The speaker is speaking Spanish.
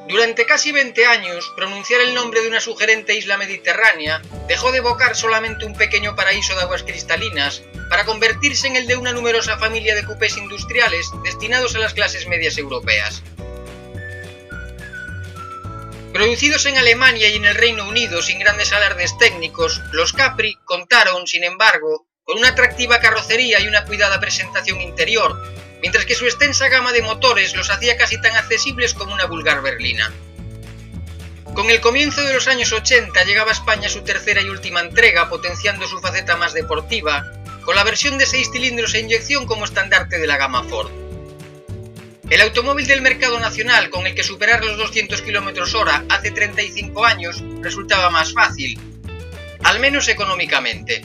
Durante casi 20 años, pronunciar el nombre de una sugerente isla mediterránea dejó de evocar solamente un pequeño paraíso de aguas cristalinas para convertirse en el de una numerosa familia de cupés industriales destinados a las clases medias europeas. Producidos en Alemania y en el Reino Unido sin grandes alardes técnicos, los Capri contaron, sin embargo, con una atractiva carrocería y una cuidada presentación interior, mientras que su extensa gama de motores los hacía casi tan accesibles como una vulgar berlina. Con el comienzo de los años 80 llegaba a España su tercera y última entrega, potenciando su faceta más deportiva, con la versión de 6 cilindros e inyección como estandarte de la gama Ford. El automóvil del mercado nacional con el que superar los 200 km/h hace 35 años resultaba más fácil, al menos económicamente.